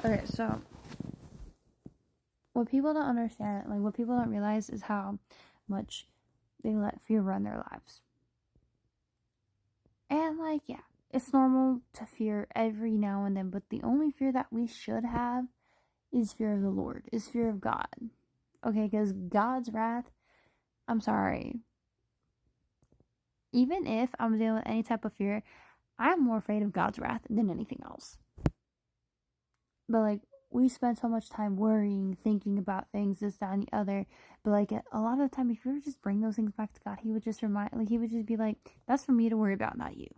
Okay, so what people don't understand, like what people don't realize, is how much they let fear run their lives. And like, yeah, it's normal to fear every now and then, but the only fear that we should have is fear of the Lord, is fear of God. Okay, because God's wrath, I'm sorry. Even if I'm dealing with any type of fear, I'm more afraid of God's wrath than anything else. But like, we spend so much time worrying, thinking about things, this, that, and the other. But like, a lot of the time, if you were to just bring those things back to God, He would just He would just be like, that's for me to worry about, not you.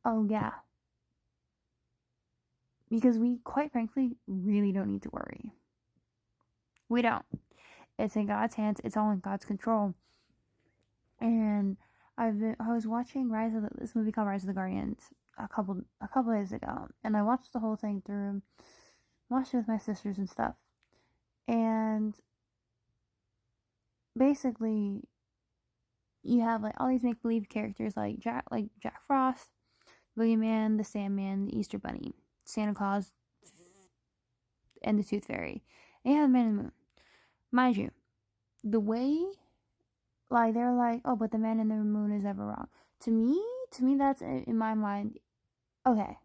Oh, yeah. Because we, quite frankly, really don't need to worry. We don't. It's in God's hands. It's all in God's control. And I was watching this movie called Rise of the Guardians a couple days ago, and I watched the whole thing through. Watched it with my sisters and stuff, and basically, you have like all these make believe characters like Jack Frost, Boogeyman, the Sandman, the Easter Bunny, Santa Claus, and the Tooth Fairy. And you have the Man in the Moon. Mind you, the way like they're like, oh, but the Man in the Moon is ever wrong. To me, that's in my mind. Okay,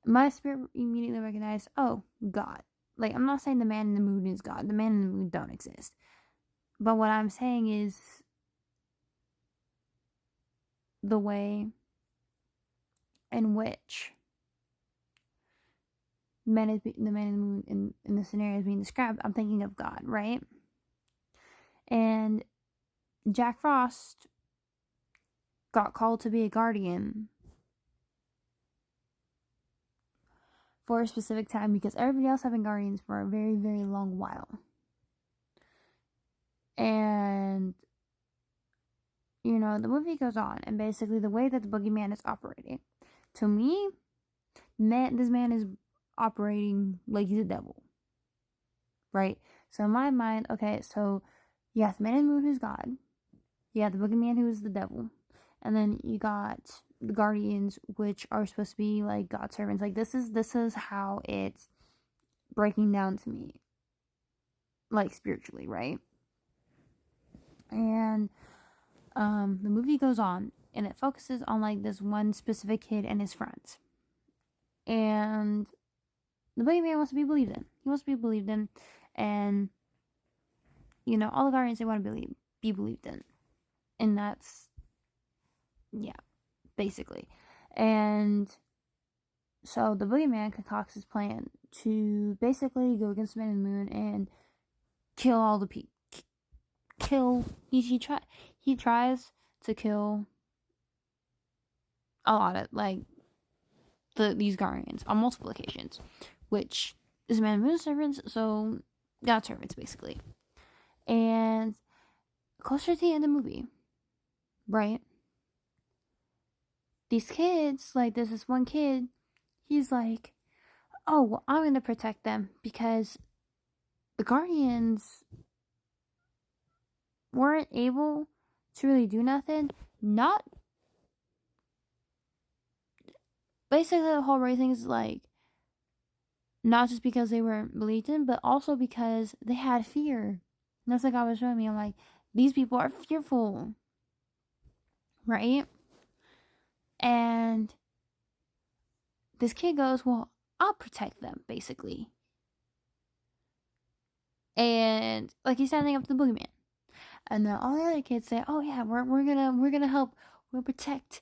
my spirit immediately recognized, oh, God. Like, I'm not saying the Man in the Moon is God. The Man in the Moon don't exist. But what I'm saying is the way in which the Man in the Moon in the scenario is being described, I'm thinking of God, right? And Jack Frost got called to be a guardian for a specific time because everybody else have been guardians for a very, very long while. And, you know, the movie goes on, and basically the way that the boogeyman is operating, to me, this man is operating like he's a devil. Right? So in my mind, okay, so you got the Man in the Moon who's God. You got the boogeyman who is the devil. And then you got the guardians, which are supposed to be like God's servants. Like this is how it's breaking down to me. Like spiritually, right? And the movie goes on and it focuses on like this one specific kid and his friends. And the boogeyman wants to be believed in. He wants to be believed in, and you know, all the guardians, they want to be believed in. And that's, yeah, basically. And so the boogeyman concocts his plan to basically go against the Man in the Moon and kill all the people. He tries to kill a lot of like these guardians on multiple occasions, which is Man in the Moon's servants, so God's servants basically. And closer to the end of the movie, right? These kids, like there's this one kid, he's like, oh, well, I'm going to protect them because the Guardians weren't able to really do nothing. Not basically the whole race thing is like not just because they weren't believed in, but also because they had fear. And that's like God was showing me. I'm like, these people are fearful, right? And this kid goes, well, I'll protect them, basically. And like he's standing up to the boogeyman. And then all the other kids say, oh yeah, we're gonna help, we'll protect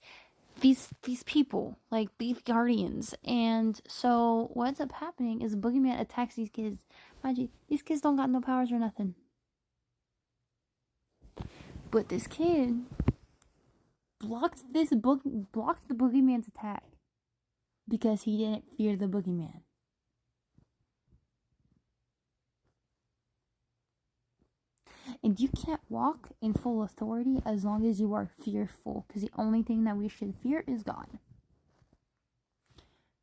these people, like these guardians. And so what ends up happening is the boogeyman attacks these kids. Mind you, these kids don't got no powers or nothing. But this kid blocks the boogeyman's attack because he didn't fear the boogeyman. And you can't walk in full authority as long as you are fearful, because the only thing that we should fear is God.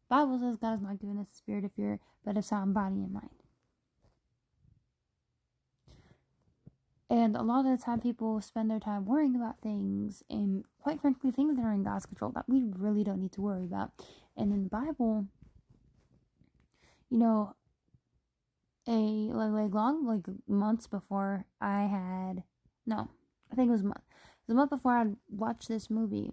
Bible says God has not given us a spirit of fear, but of sound body and mind. And a lot of the time, people spend their time worrying about things, and quite frankly, things that are in God's control that we really don't need to worry about. And in the Bible, you know, months before I had, no, I think it was a month before I watched this movie.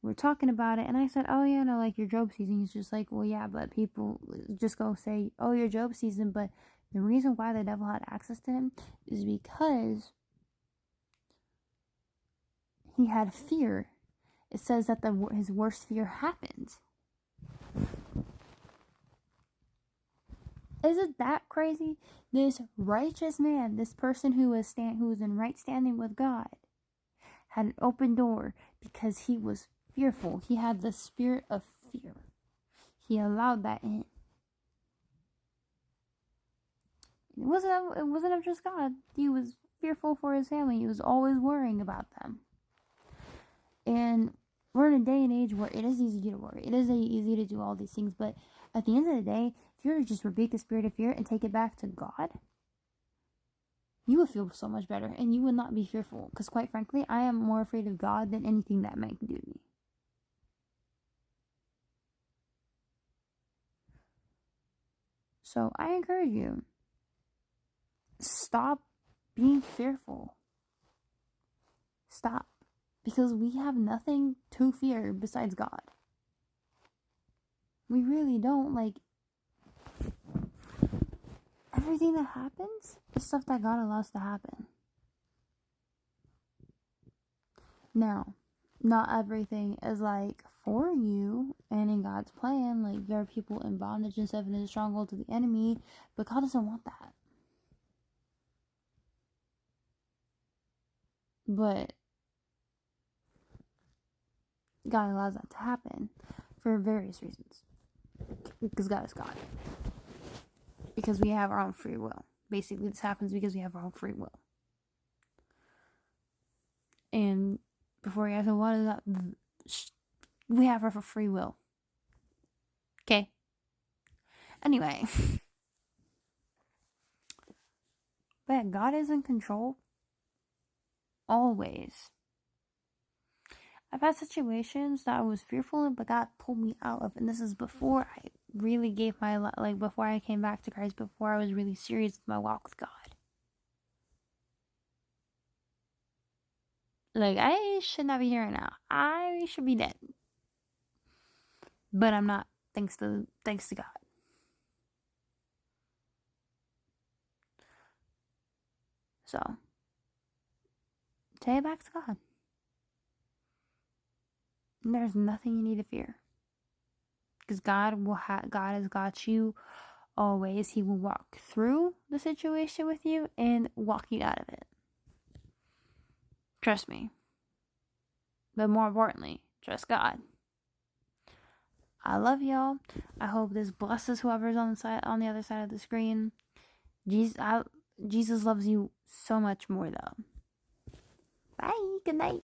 We were talking about it, and I said, "Oh yeah, no, like your Job season." He's just like, "Well, yeah, but people just go say, oh, your Job season." But the reason why the devil had access to him is because he had fear. It says that his worst fear happened. Isn't that crazy? This righteous man, this person who was in right standing with God, had an open door because he was fearful. He had the spirit of fear. He allowed that in. It wasn't of just God. He was fearful for his family. He was always worrying about them. And we're in a day and age where it is easy to worry. It is easy to do all these things. But at the end of the day, if you were to just rebuke the spirit of fear and take it back to God, you would feel so much better. And you would not be fearful. Because quite frankly, I am more afraid of God than anything that man can do to me. So I encourage you, stop being fearful. Stop. Because we have nothing to fear besides God. We really don't. Like, everything that happens is stuff that God allows to happen. Now, not everything is like for you and in God's plan. Like, there are people in bondage and stuff in his stronghold to the enemy, but God doesn't want that. But God allows that to happen for various reasons. Because God is God. Because we have our own free will. Basically, this happens because we have our own free will. And before you ask, what is that? We have our free will. Okay. Anyway. But God is in control. Always. I've had situations that I was fearful of, but God pulled me out of. And this is before I really gave my life, like before I came back to Christ, before I was really serious with my walk with God. Like, I should not be here right now. I should be dead. But I'm not, thanks to God. So, take it back to God. And there's nothing you need to fear. Because God has got you always. He will walk through the situation with you and walk you out of it. Trust me. But more importantly, trust God. I love y'all. I hope this blesses whoever's on the other side of the screen. Jesus loves you so much more though. Bye. Good night.